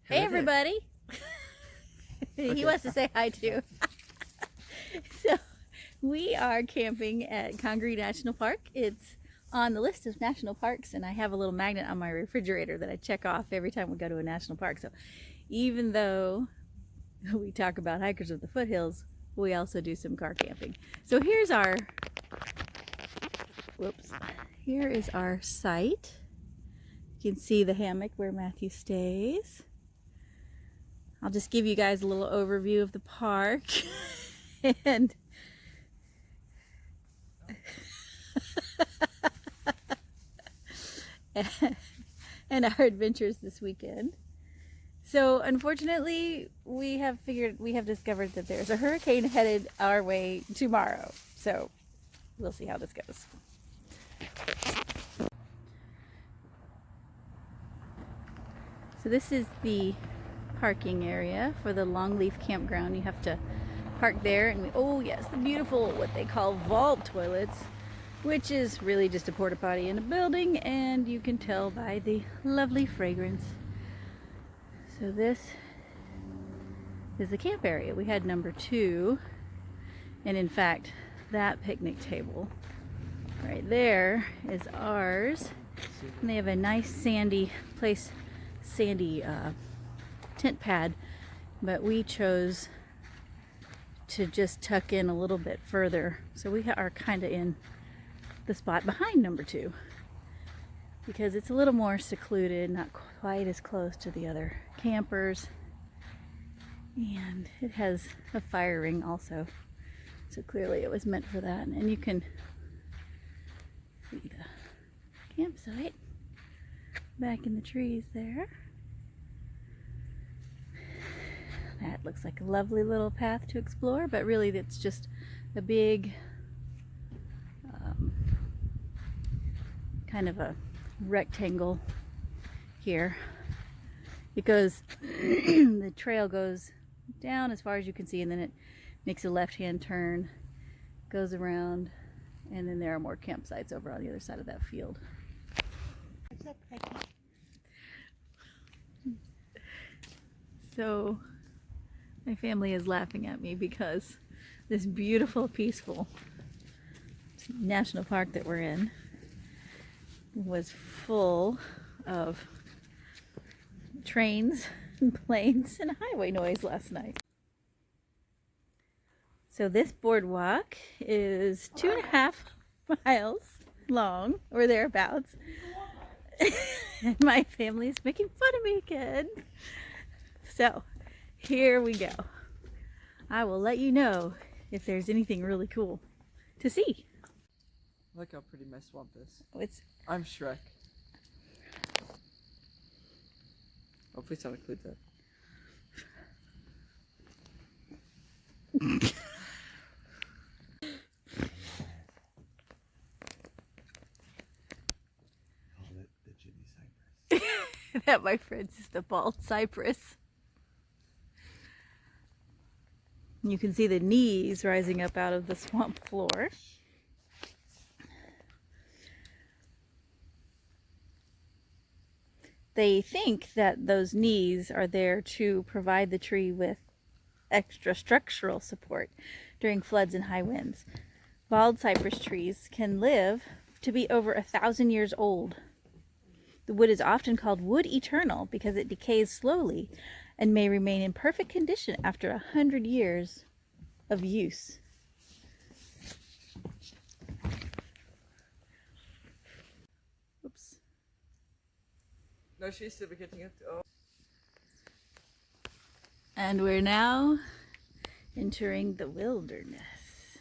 Hey everybody! He wants to say hi too. So we are camping at Congaree National Park. It's on the list of national parks, and I have a little magnet on my refrigerator that I check off every time we go to a national park. So even though we talk about hikers of the foothills, we also do some car camping. So here's our, here is our site. You can see the hammock where Matthew stays. I'll just give you guys a little overview of the park and and our adventures this weekend. So unfortunately, we have discovered that there's a hurricane headed our way tomorrow. So we'll see how this goes. So this is the parking area for the Longleaf Campground. You have to park there, and oh yes, the beautiful what they call vault toilets, which is really just a porta potty in a building, and you can tell by the lovely fragrance. So this is the camp area. We had number 2, and in fact that picnic table right there is ours, and they have a nice sandy tent pad, but we chose to just tuck in a little bit further, so we are kind of in the spot behind number 2 because it's a little more secluded, not quite as close to the other campers, and it has a fire ring also, so clearly it was meant for that. And you can see the campsite back in the trees there. That looks like a lovely little path to explore, but really it's just a big kind of a rectangle here. It goes the trail goes down as far as you can see, and then it makes a left-hand turn, goes around, and then there are more campsites over on the other side of that field. So my family is laughing at me because this beautiful, peaceful national park that we're in was full of trains and planes and highway noise last night. So this boardwalk is 2.5 miles long, or thereabouts. And my family is making fun of me again. So here we go. I will let you know if there's anything really cool to see. Look how pretty my swamp is. Oh, I'm Shrek. Oh, please don't include that. Call it the Jimmy Cypress. That, my friends, is the bald cypress. You can see the knees rising up out of the swamp floor. They think that those knees are there to provide the tree with extra structural support during floods and high winds. Bald cypress trees can live to be over 1,000 years old. The wood is often called wood eternal because it decays slowly and may remain in perfect condition after 100 years of use. Oops. No, she's still getting it. Oh. And we're now entering the wilderness.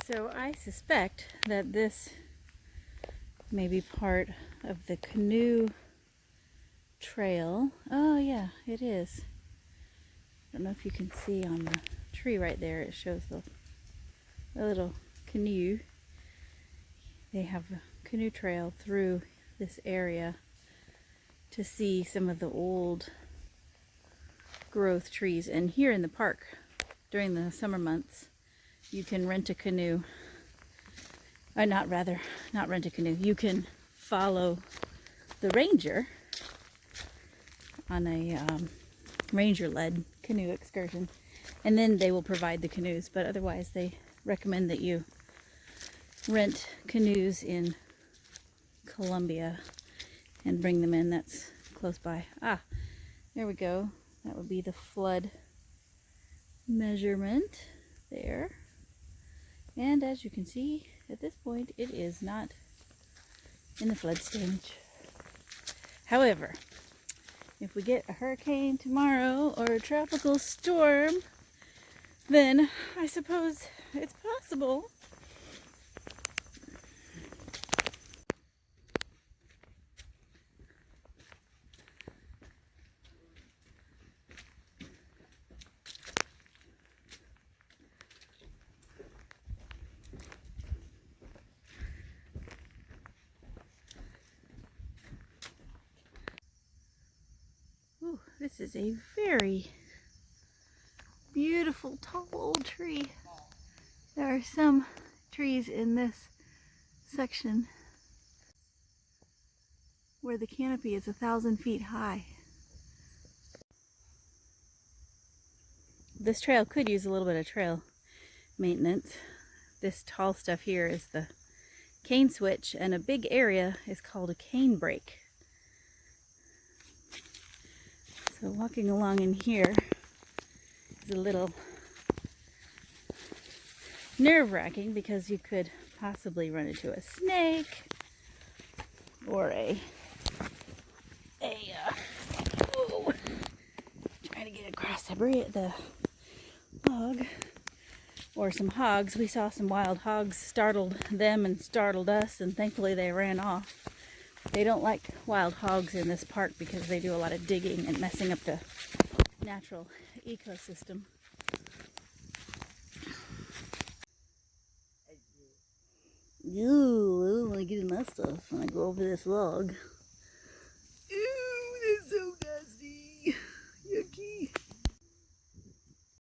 So I suspect that this may be part of the canoe trail. Oh yeah, it is. I don't know if you can see on the tree right there, it shows the little canoe. They have a canoe trail through this area to see some of the old growth trees. And here in the park during the summer months, you can rent a canoe. Not rent a canoe. You can follow the ranger on a ranger-led canoe excursion, and then they will provide the canoes. But otherwise, they recommend that you rent canoes in Colombia and bring them in. That's close by. Ah, there we go. That would be the flood measurement there. And as you can see, at this point, it is not in the flood stage. However, if we get a hurricane tomorrow or a tropical storm, then I suppose it's possible. Ooh, this is a very beautiful tall old tree. There are some trees in this section where the canopy is 1,000 feet high. This trail could use a little bit of trail maintenance. This tall stuff here is the cane switch, and a big area is called a cane break. So walking along in here is a little nerve-wracking because you could possibly run into a snake or whoa, trying to get across the log, or some hogs. We saw some wild hogs, startled them and startled us, and thankfully they ran off. They don't like wild hogs in this park because they do a lot of digging and messing up the natural ecosystem. Ooh, I don't want to get in that stuff when I go over this log.